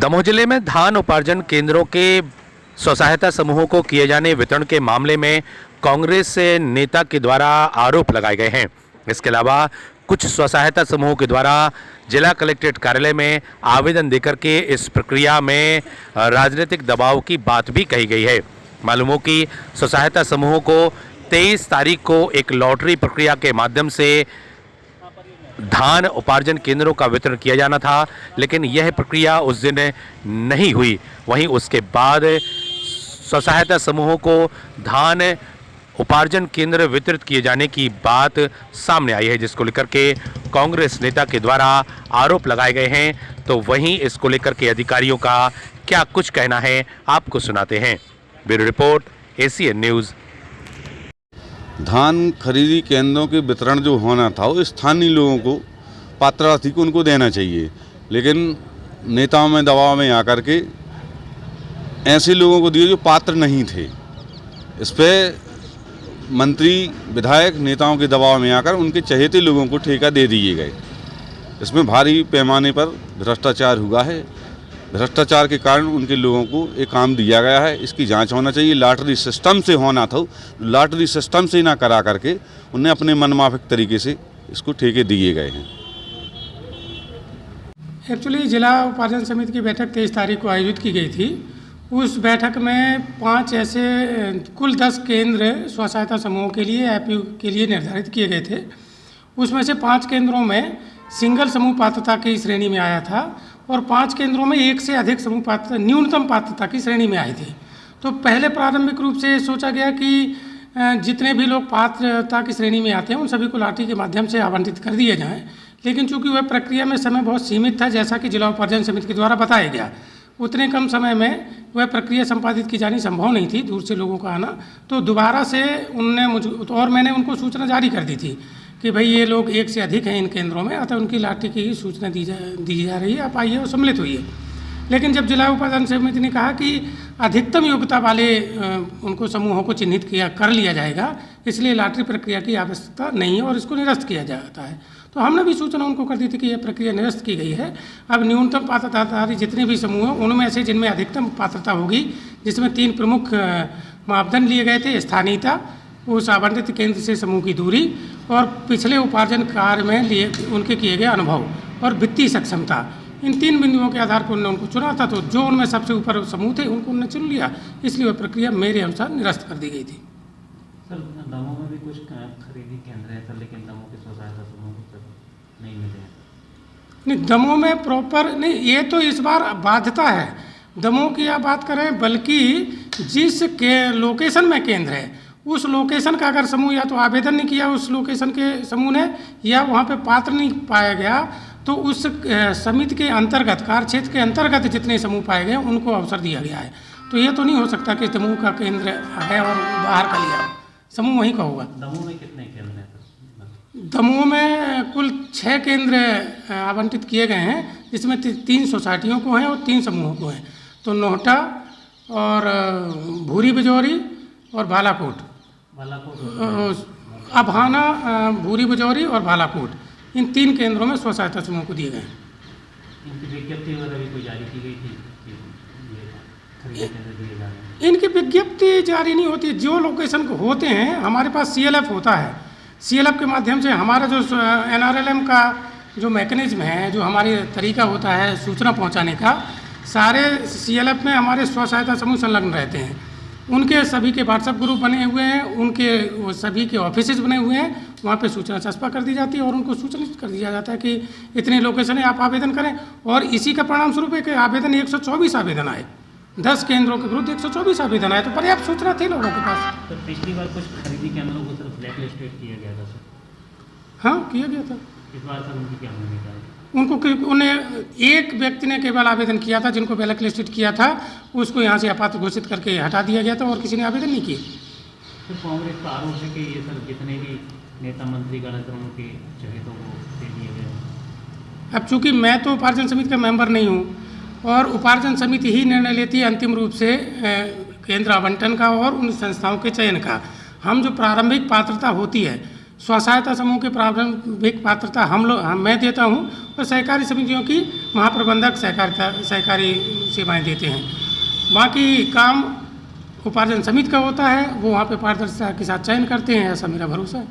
दमोह जिले में धान उपार्जन केंद्रों के स्वसहायता समूहों को किए जाने वितरण के मामले में कांग्रेस नेता के द्वारा आरोप लगाए गए हैं। इसके अलावा कुछ स्वसहायता समूहों के द्वारा जिला कलेक्ट्रेट कार्यालय में आवेदन देकर के इस प्रक्रिया में राजनीतिक दबाव की बात भी कही गई है। मालूम हो कि स्वसहायता समूहों को 23 तारीख को एक लॉटरी प्रक्रिया के माध्यम से धान उपार्जन केंद्रों का वितरण किया जाना था, लेकिन यह प्रक्रिया उस दिन नहीं हुई। वहीं उसके बाद स्वसहायता समूहों को धान उपार्जन केंद्र वितरित किए जाने की बात सामने आई है, जिसको लेकर के कांग्रेस नेता के द्वारा आरोप लगाए गए हैं। तो वहीं इसको लेकर के अधिकारियों का क्या कुछ कहना है, आपको सुनाते हैं। Bureau report, ACN news. धान खरीदी केंद्रों के वितरण जो होना था वो स्थानीय लोगों को, पात्रार्थी को उनको देना चाहिए, लेकिन नेताओं में दबाव में आकर के ऐसे लोगों को दिए जो पात्र नहीं थे। इस पर मंत्री, विधायक नेताओं के दबाव में आकर उनके चहेते लोगों को ठेका दे दिए गए। इसमें भारी पैमाने पर भ्रष्टाचार हुआ है। भ्रष्टाचार के कारण उनके लोगों को एक काम दिया गया है, इसकी जांच होना चाहिए। लॉटरी सिस्टम से होना था, लॉटरी सिस्टम से ना करा करके उन्हें अपने मनमाफिक तरीके से इसको ठेके दिए गए हैं। एक्चुअली जिला उपार्जन समिति की बैठक 23 तारीख को आयोजित की गई थी। उस बैठक में 5 ऐसे कुल 10 केंद्र स्वसहायता समूहों के लिए एपीयू के लिए निर्धारित किए गए थे। उसमें से 5 केंद्रों में सिंगल समूह पात्रता की श्रेणी में आया था और 5 केंद्रों में 1 से अधिक समूह पात्रता, न्यूनतम पात्रता की श्रेणी में आए थे। तो पहले प्रारंभिक रूप से सोचा गया कि जितने भी लोग पात्रता की श्रेणी में आते हैं उन सभी को लॉटरी के माध्यम से आवंटित कर दिए जाएं, लेकिन चूंकि वह प्रक्रिया में समय बहुत सीमित था, जैसा कि जिला उपार्जन समिति के द्वारा बताया गया, उतने कम समय में वह प्रक्रिया संपादित की जानी संभव नहीं थी, दूर से लोगों का आना। तो दोबारा से उनने मुझे, और मैंने उनको सूचना जारी कर दी थी कि भाई ये लोग 1 से अधिक हैं इन केंद्रों में, अतः उनकी लॉटरी की सूचना दी जा रही है, आप आइए और सम्मिलित होइए। लेकिन जब जिला उपार्जन समिति ने कहा कि अधिकतम योग्यता वाले उनको समूहों को चिन्हित कर लिया जाएगा, इसलिए लॉटरी प्रक्रिया की आवश्यकता नहीं है और इसको निरस्त किया जाता है, तो हमने भी सूचना उनको कर दी थी कि यह प्रक्रिया निरस्त की गई है। अब न्यूनतम पात्रताधारी जितने भी समूह हैं उनमें से जिनमें अधिकतम पात्रता होगी, जिसमें 3 प्रमुख मापदंड लिए गए थे: स्थानीयता, उस आवंटित केंद्र से समूह की दूरी और पिछले उपार्जन कार्य में लिए उनके किए गए अनुभव और वित्तीय सक्षमता। इन 3 बिंदुओं के आधार पर उन्होंने उनको चुना था। तो जो उनमें सबसे ऊपर समूह थे उनको उन्होंने चुन लिया, इसलिए वह प्रक्रिया मेरे अनुसार निरस्त कर दी गई थी। सर, दमोह में भी कुछ खरीदी केंद्र है सर, लेकिन दमोह के स्वसहायता समूह को नहीं मिले हैं। नहीं, दमोह में प्रॉपर नहीं, ये तो इस बार बाध्यता है दमोह की आप बात करें, बल्कि जिस के लोकेशन में केंद्र है उस लोकेशन का अगर समूह या तो आवेदन नहीं किया उस लोकेशन के समूह ने, या वहाँ पे पात्र नहीं पाया गया, तो उस समिति के अंतर्गत, कार्य क्षेत्र के अंतर्गत जितने समूह पाए गए उनको अवसर दिया गया है। तो ये तो नहीं हो सकता कि समूह का केंद्र है और बाहर का लिया, समूह वहीं का होगा। दमोह में कितने केंद्र हैं? दमोह में कुल 6 केंद्र आवंटित किए गए हैं, जिसमें 3 सोसाइटियों को हैं और 3 समूहों को हैं। तो नोहटा और भूरी बिजौरी और बालाकोट, अभाना, भूरी बिजौरी और बालाकोट, इन 3 केंद्रों में स्वसहायता समूह को दिए गए हैं। इनकी विज्ञप्ति वगैरह भी कोई जारी की गई थी? इनकी विज्ञप्ति जारी नहीं होती। जो लोकेशन होते हैं, हमारे पास CLF होता है, CLF के माध्यम से हमारा जो NRLM का जो मैकेनिज्म है, जो हमारी तरीका होता है सूचना पहुंचाने का, सारे CLF में हमारे स्वसहायता समूह संलग्न रहते हैं। उनके सभी के व्हाट्सएप ग्रुप बने हुए हैं, उनके सभी के ऑफिसेज बने हुए हैं, वहाँ पे सूचना चस्पा कर दी जाती है और उनको सूचनित कर दिया जाता है कि इतने लोकेशन है, आप आवेदन करें। और इसी का परिणाम स्वरूप है कि आवेदन 124 आवेदन आए, 10 केंद्रों के विरुद्ध 124 आवेदन आए, तो पर्याप्त सूचना थी लोगों के पास। तो पिछली बार कुछ खरीदी केंद्रों को सिर्फ ब्लैक लिस्टेड किया गया था सर? हाँ, किया गया था। इस बार सर उनकी क्या भूमिका है? उन्हें एक व्यक्ति ने केवल आवेदन किया था, जिनको ब्लैक लिस्टेड किया था उसको यहाँ से अपात्र घोषित करके हटा दिया गया था और किसी ने आवेदन नहीं किए। तो कांग्रेस का आरोप है कि ये सर जितने भी नेता मंत्री कार्यक्रम के चहेतों को दे दिए गए। अब चूँकि मैं तो उपार्जन समिति का मेंबर नहीं हूँ और उपार्जन समिति ही निर्णय लेती है अंतिम रूप से केंद्र आवंटन का और उन संस्थाओं के चयन का। हम जो प्रारंभिक पात्रता होती है, स्वसहायता समूह की प्रारंभिक पात्रता मैं देता हूँ और सहकारी समितियों की महाप्रबंधक सहकारी सेवाएं देते हैं। बाकी काम उपार्जन समिति का होता है, वो वहाँ पे पारदर्शिता के साथ चयन करते हैं, ऐसा मेरा भरोसा है।